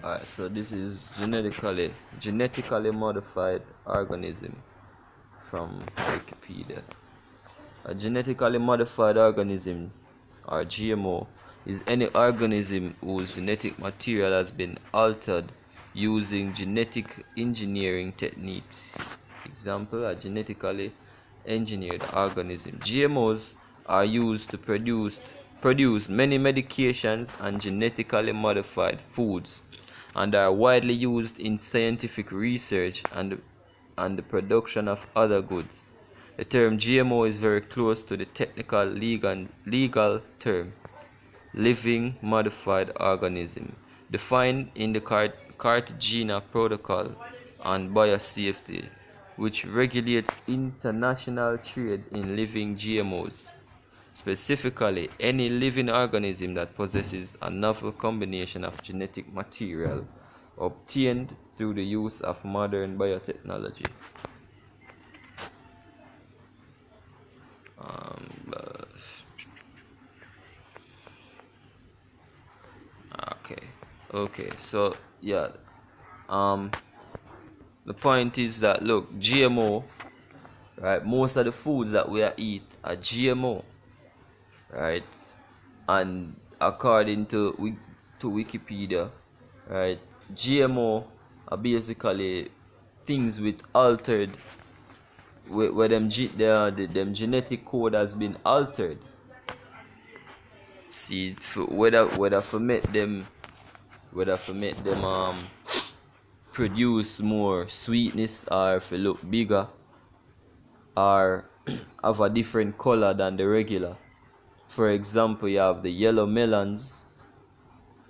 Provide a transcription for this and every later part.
Alright, so this is genetically modified organism from Wikipedia. A genetically modified organism, or GMO, is any organism whose genetic material has been altered using genetic engineering techniques. Example, a genetically engineered organism. GMOs are used to produce many medications and genetically modified foods, and are widely used in scientific research and the production of other goods. The term GMO is very close to the technical legal term living modified organism, defined in the Cartagena Protocol on Biosafety, which regulates international trade in living GMOs. Specifically, any living organism that possesses a novel combination of genetic material obtained through the use of modern biotechnology. Okay, so yeah, the point is that look, GMO, right? Most of the foods that we eat are GMO, right? And according to Wikipedia, right, GMO are basically things with altered, where them genetic code has been altered. See, whether for make them produce more sweetness, or if it look bigger, or have a different color than the regular. For example, you have the yellow melons,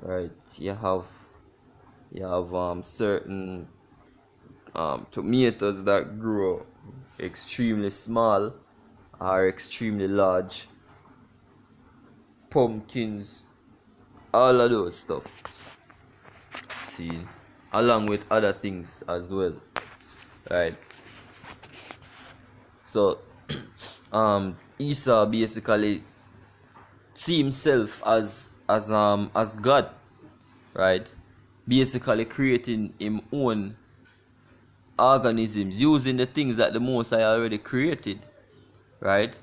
right? You have certain tomatoes that grow extremely small or extremely large, pumpkins, all of those stuff. See, along with other things as well, right? So Esau basically see himself as God, right? Basically creating his own organisms using the things that the Most High already created, right?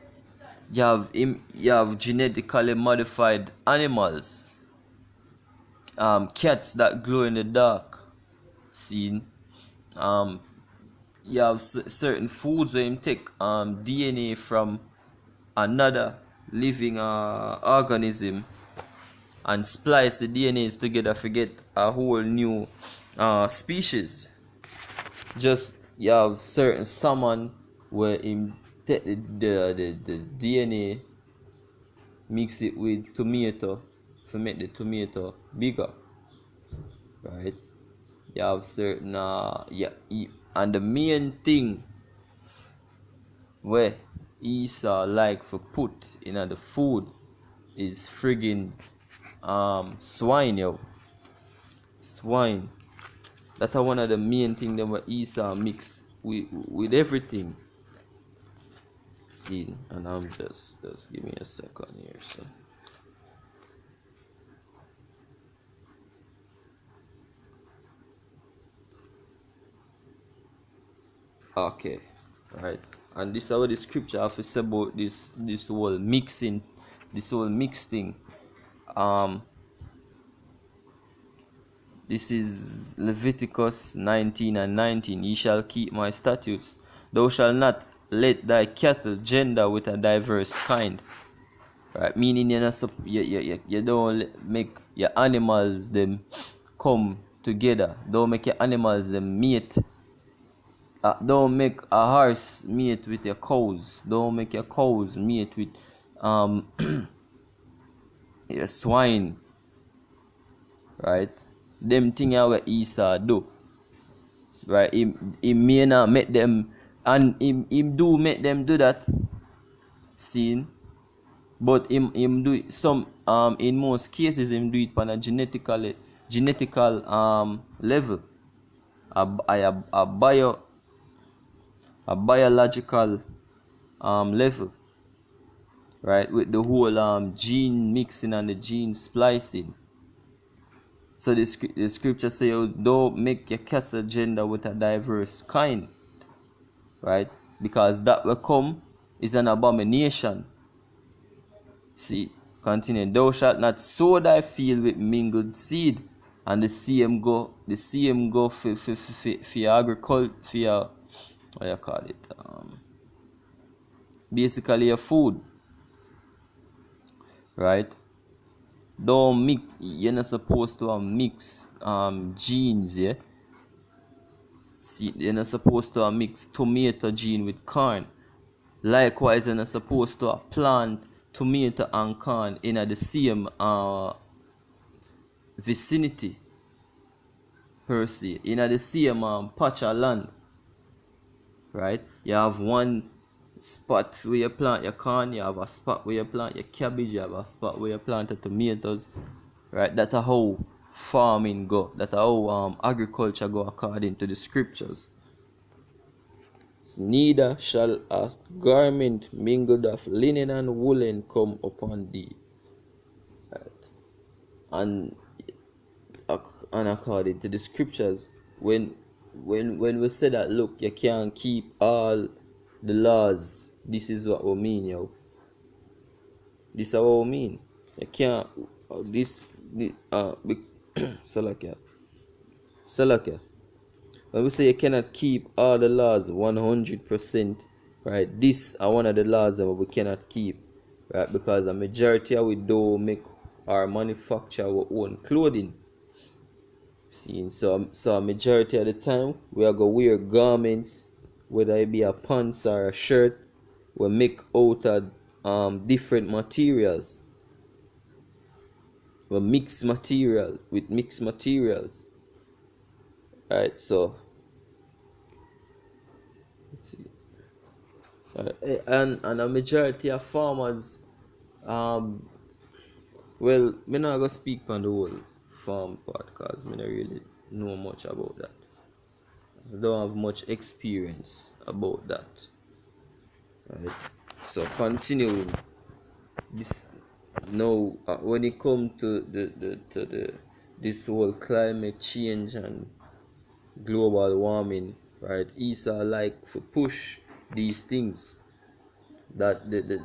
You have genetically modified animals, cats that glow in the dark. See, you have certain foods where you take DNA from another living organism and splice the DNAs together to get a whole new species. Just you have certain salmon where him take the DNA, mix it with tomato to make the tomato bigger, right? You have certain and the main thing where Esau like for put in the food is friggin' swine, swine. That's one of the main thing that Esau mix with everything. See, and I'm just give me a second here, so. Okay, right. And this is what the scripture have to say about this whole mixing, this whole mix thing. This is Leviticus 19:19. Ye shall keep my statutes. Thou shalt not let thy cattle gender with a diverse kind. Right? Meaning you don't make your animals them come together. Don't make your animals them mate. Don't make a horse mate with your cows. Don't make your cows mate with your swine. Right? Them thing what Esau do. Right? He may not make them, and him do make them do that. See? But him do it some in most cases him do it on a genetical level. A biological level, right, with the whole gene mixing and the gene splicing, So the scripture say, "Oh, don't make your cattle gender with a diverse kind," right? Because that will come is an abomination. See, continue. Thou shalt not sow thy field with mingled seed, and the same go for your agriculture, for your, what you call it, basically your food, right? Don't mix. You're not supposed to mix genes, yeah. See, you're not supposed to mix tomato gene with corn. Likewise, you're not supposed to plant tomato and corn in the same vicinity per se, in the same patch of land, right? You have one spot where you plant your corn, you have a spot where you plant your cabbage, you have a spot where you plant the tomatoes, right? That's how farming go. That's how agriculture go according to the scriptures. Neither shall a garment mingled of linen and woolen come upon thee. Right? And according to the scriptures, when we say that, look, you can't keep all the laws, this is what we mean, yo. This is what we mean. You can't Salakia. When we say you cannot keep all the laws 100%, right? This are one of the laws that we cannot keep, right? Because a majority of we do make or manufacture our own clothing. See, so a majority of the time we are gonna wear garments, whether it be a pants or a shirt, we make out of different materials. We mix materials with mixed materials. Right, so and a majority of farmers, well, me not gonna speak on the whole farm part because me not really know much about that. I don't have much experience about that. Right. So continuing this now, when it comes to the this whole climate change and global warming, right? Esau like to push these things that the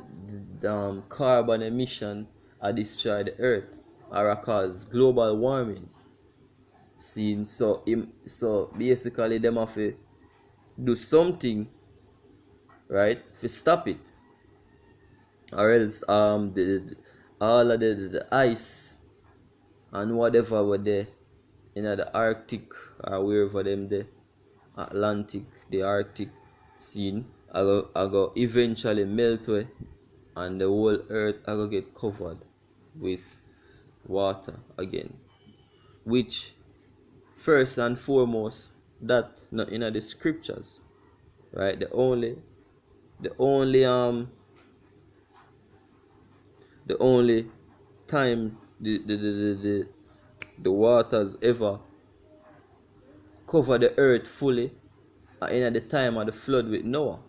carbon emission are destroy the earth or cause global warming. See, so basically them have to do something, right, to stop it, or else all of the ice and whatever were there in the Arctic or wherever them there, Atlantic, the Arctic scene, I go eventually melt away, and the whole earth I go get covered with water again. Which first and foremost, that not in the scriptures, right? The only time the waters ever cover the earth fully in the time of the flood with Noah,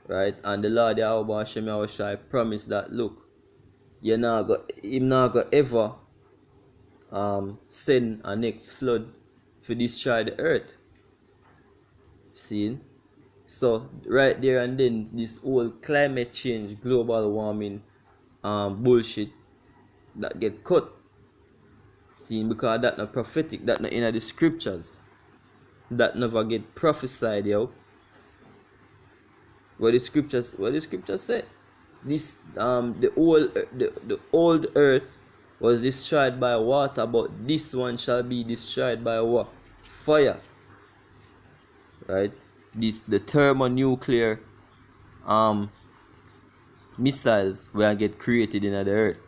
right? And the Lord Yahweh Hashem Yahushai promised that, look, him not go ever send a next flood to destroy the earth. See? So right there and then, this whole climate change, global warming bullshit that get cut. See, because that not prophetic, that not in the scriptures, that never get prophesied, yo. What the scriptures say, this the old earth was destroyed by water, but this one shall be destroyed by what? Fire. Right? The thermonuclear missiles will get created in the earth.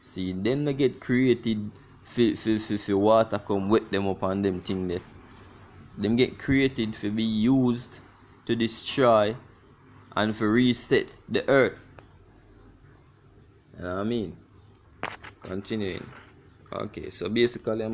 See, them they get created for water come wet them up on them thing there. Them get created for be used to destroy and for reset the earth. You know what I mean? Continuing. Okay, so basically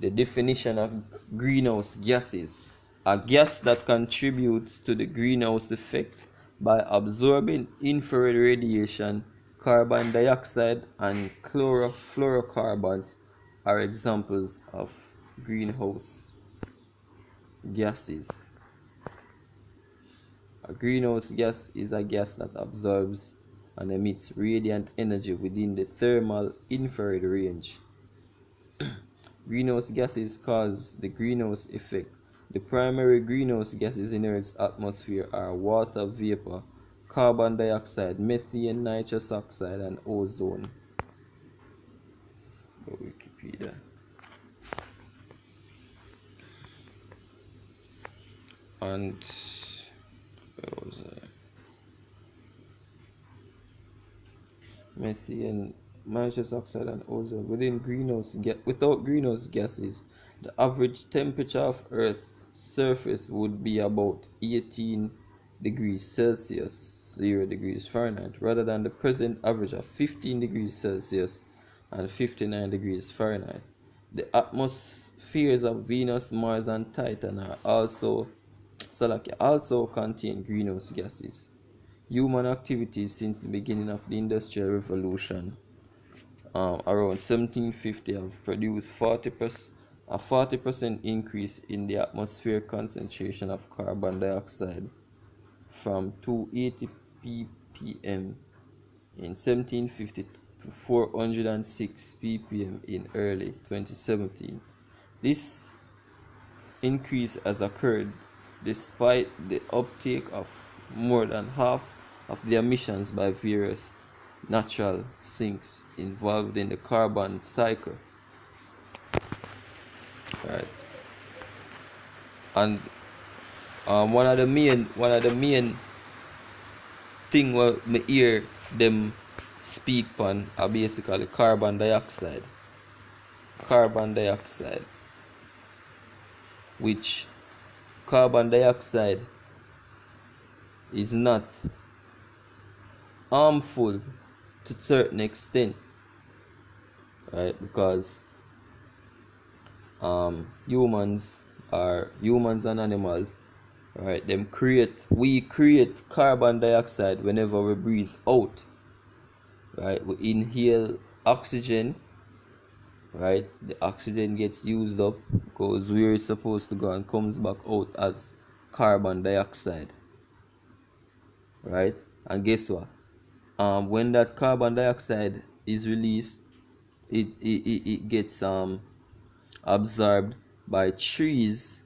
the definition of greenhouse gases: a gas that contributes to the greenhouse effect by absorbing infrared radiation, carbon dioxide and chlorofluorocarbons are examples of greenhouse gases. A greenhouse gas is a gas that absorbs and emits radiant energy within the thermal infrared range. Greenhouse gases cause the greenhouse effect. The primary greenhouse gases in Earth's atmosphere are water vapor, carbon dioxide, methane, nitrous oxide, and ozone. Go Wikipedia. And where was it? Methane, nitrous oxide, and ozone. Without greenhouse gases, the average temperature of Earth's surface would be about 18 degrees Celsius, 0 degrees Fahrenheit, rather than the present average of 15 degrees Celsius and 59 degrees Fahrenheit. The atmospheres of Venus, Mars, and Titan are also contain greenhouse gases. Human activities since the beginning of the Industrial Revolution around 1750 have produced a 40% increase in the atmospheric concentration of carbon dioxide from 280 ppm in 1750 to 406 ppm in early 2017. This increase has occurred despite the uptake of more than half of the emissions by various natural sinks involved in the carbon cycle. Right. And one of the main thing what me hear them speak on are basically carbon dioxide. Carbon dioxide. Which carbon dioxide is not harmful to a certain extent, right? Because humans and animals, right? We create carbon dioxide whenever we breathe out, right? We inhale oxygen, right? The oxygen gets used up, goes where it's supposed to go, and comes back out as carbon dioxide, right? And guess what? When that carbon dioxide is released, it gets absorbed by trees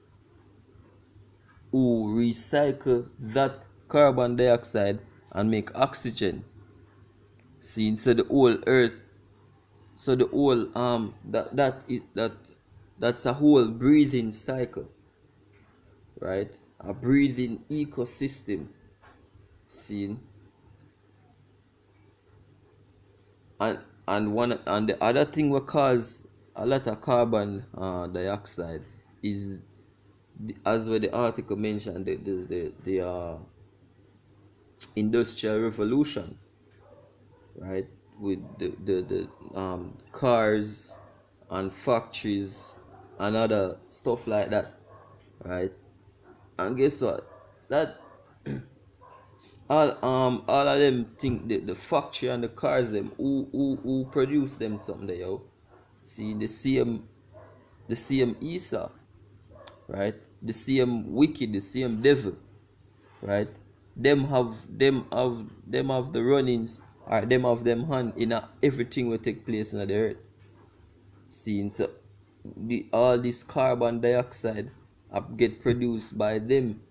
who recycle that carbon dioxide and make oxygen. See, so the whole earth, so the whole that's a whole breathing cycle, right? A breathing ecosystem. See, and the other thing what cause a lot of carbon dioxide is as what the article mentioned, the industrial revolution, right? With the cars and factories and other stuff like that, right? And guess what? That all of them think the factory and the cars them who produce them someday, yo. See the same Esau, right? The same wicked, the same devil, right? Them have the runnings, or them have them hand in everything will take place in the earth. See, so all this carbon dioxide get produced by them.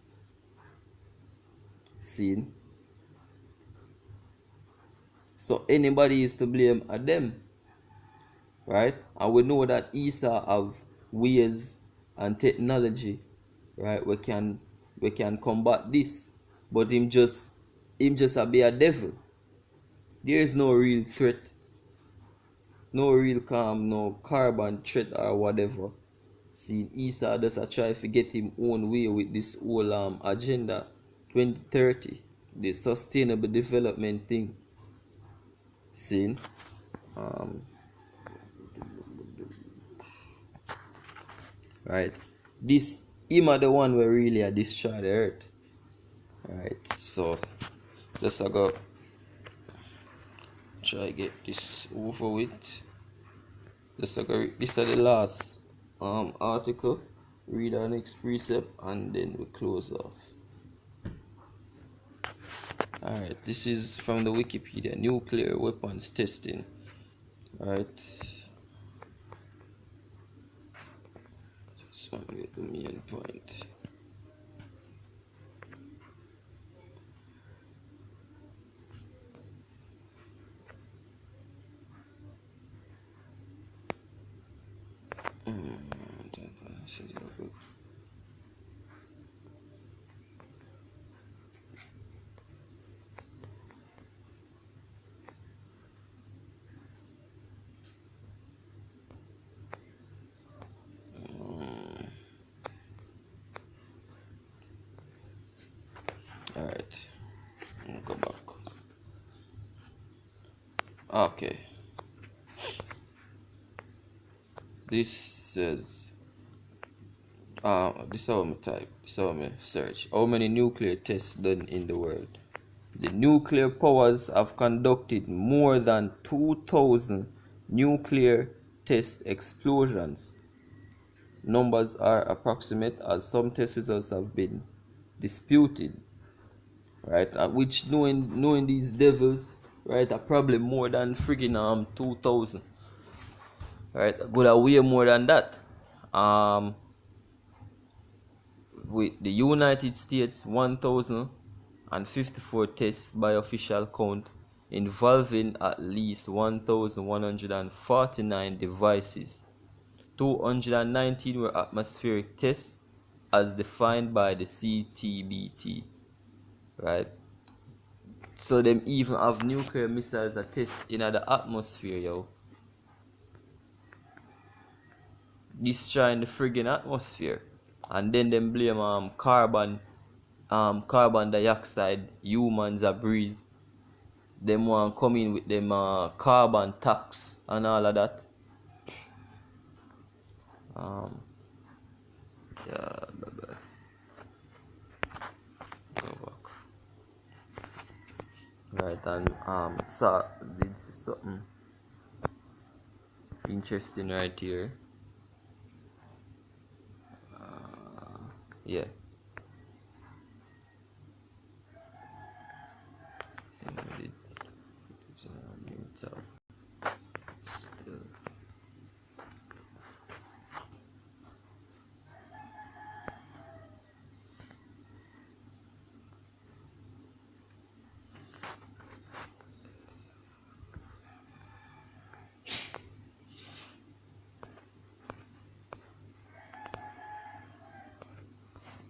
See, so anybody is to blame at them, right? And we know that Esau have ways and technology, right? We can combat this, but him just a be a devil. There is no real threat, no real no carbon threat or whatever. See, Esau does a try to get him own way with this whole agenda 2030, the sustainable development thing. See, right? This him are the one where really a destroy the earth, right? So just I go try get this over with. This is the last article. Read our next precept and then we close off. Alright, this is from the Wikipedia. Nuclear weapons testing. Alright. Just want to get the main point. Alright, go back. Okay. This says, this is how I type, this is how I search. How many nuclear tests done in the world? The nuclear powers have conducted more than 2,000 nuclear test explosions. Numbers are approximate as some test results have been disputed. Right, which knowing these devils, right, are probably more than friggin' 2,000. Right, good, are way more than that. With the United States, 1,054 tests by official count, involving at least 1,149 devices. 219 were atmospheric tests as defined by the CTBT. Right? So them even have nuclear missiles that test in the atmosphere, yo. Destroying the friggin' atmosphere. And then them blame carbon dioxide humans are breathe. Them want come in with them carbon tax and all of that. Yeah, blah. Go back. Right, and so this is something interesting right here. Yeah. Still.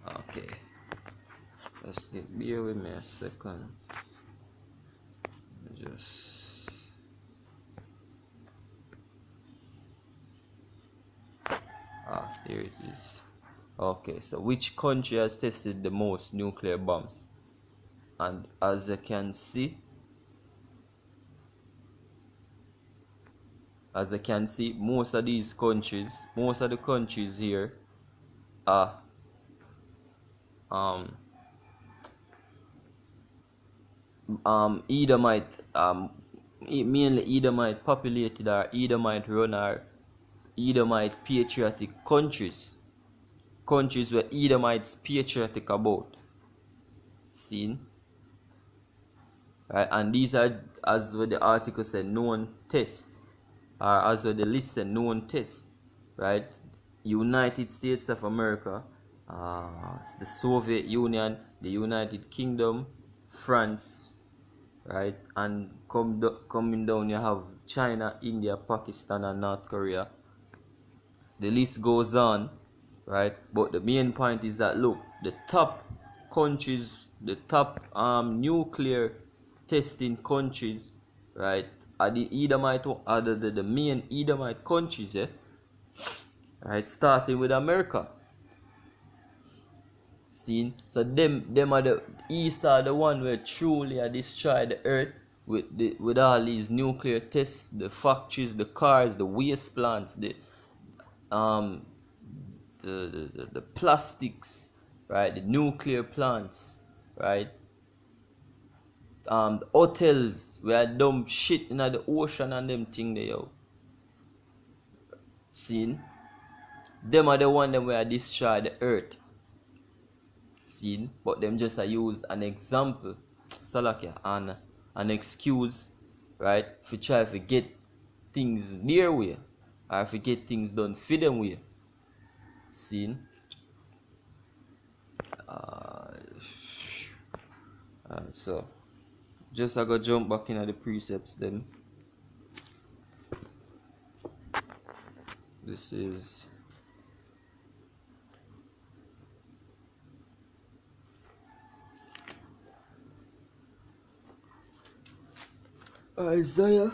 Okay. Just bear with me a second. Just here it is. Okay, so which country has tested the most nuclear bombs? And as you can see, most of the countries here are Edomite, mainly Edomite populated or Edomite run or Edomite patriotic countries where Edomites patriotic about. Seen? Right? And these are, as what the article said, known tests, or as what the list said, known tests. Right? United States of America, the Soviet Union, the United Kingdom, France, right? And coming down, you have China, India, Pakistan, and North Korea. The list goes on, right? But the main point is that look, the top countries, the top nuclear testing countries, right, are the Edomite, are the main Edomite countries, right? Starting with America. See, so them are the Esau, the one where truly are destroy the earth with all these nuclear tests, the factories, the cars, the waste plants, um the plastics, right? The nuclear plants, right? The hotels where dump shit in the ocean and them thing there, yo. Seen? Them are the one them where I destroy the earth. Seen? But them just I use an example, Salakia, and an excuse, right? For try to get things their way. Or if you get things done for them way. Seen? So just I go jump back into the precepts then. This is Isaiah.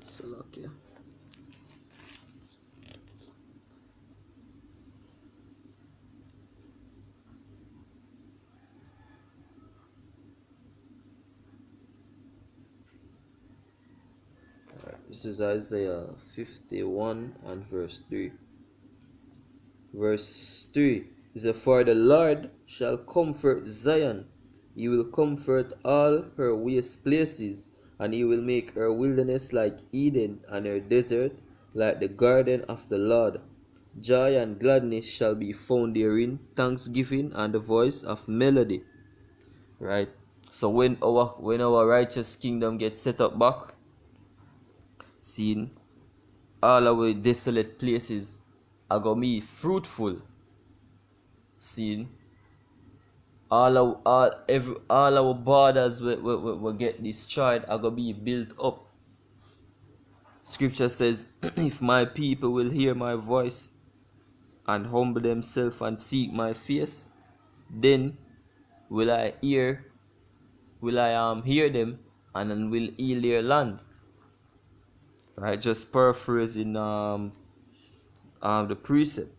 Salakia. This is Isaiah 51 and verse 3. Verse 3 is that for the Lord shall comfort Zion, he will comfort all her waste places, and he will make her wilderness like Eden, and her desert like the garden of the Lord. Joy and gladness shall be found therein, thanksgiving and the voice of melody. Right? So when our righteous kingdom gets set up back, seeing all our desolate places are gonna be fruitful. Seeing all our borders will get destroyed are gonna be built up. Scripture says, if my people will hear my voice and humble themselves and seek my face, then will I hear them and then will heal their land. Right, just paraphrasing the precept.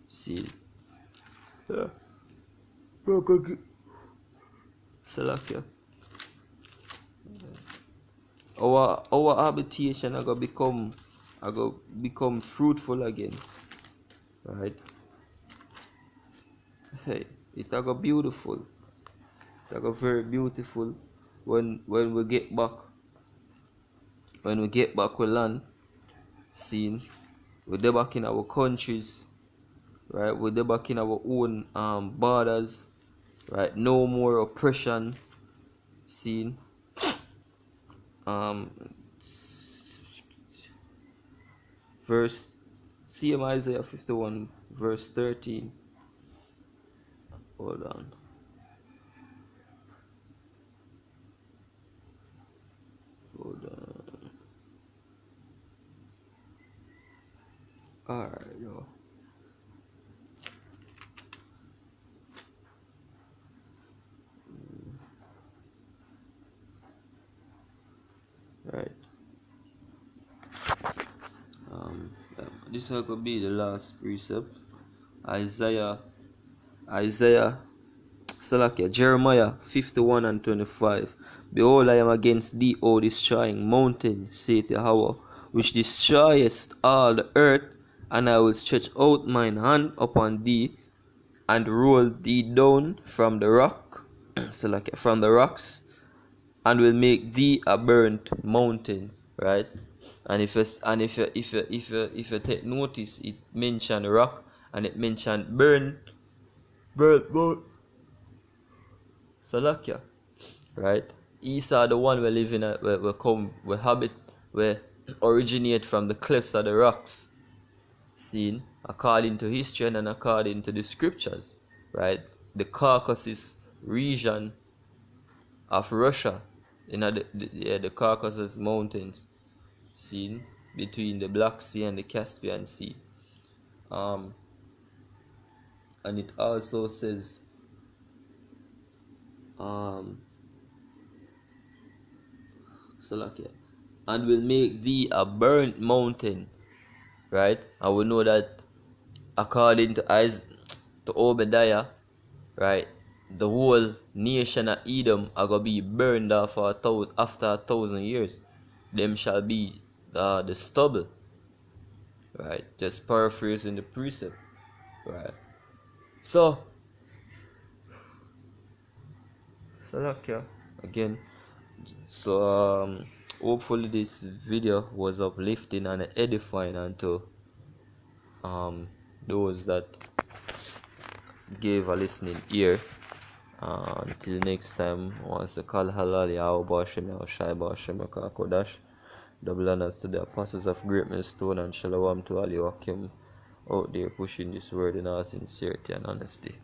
See, yeah. Salakia. Our habitation are gonna become fruitful again. Right? Hey, it are gonna beautiful. It are gonna very beautiful when we get back. When we get back we land, seeing we're back in our countries, right? We're back in our own borders, right? No more oppression, seeing verse CM Isaiah 51 verse 13. Hold on. Alright, yo. Right. This is gonna be the last precept. Isaiah Salakia, Jeremiah 51 and 25. Behold, I am against thee, O destroying mountain, saith Yahweh, which destroyest all the earth, and I will stretch out mine hand upon thee, and roll thee down from the rock, Salakia, from the rocks, and will make thee a burnt mountain. Right? And if you take notice, it mentioned rock and it mentioned burnt Salakia. Right? Esau the one we live in we habit we originate from the cliffs of the rocks. Seen according to history and according to the scriptures. Right? The Caucasus region of Russia, the Caucasus Mountains, seen between the Black Sea and the Caspian Sea. And it also says Salakia, and will make thee a burnt mountain. Right? And we know that according to Obadiah, right, the whole nation of Edom are gonna be burned off after 1,000 years. Them shall be the stubble. Right? Just paraphrasing the precept. Right? So Salakia again. So hopefully this video was uplifting and edifying unto those that gave a listening ear. Until next time, once a call halal Yahweh Hashem Yahushai Hashem Kodash. Double honors to the apostles of Great Millstone, and shalom to all you Akim out there pushing this word in all sincerity and honesty.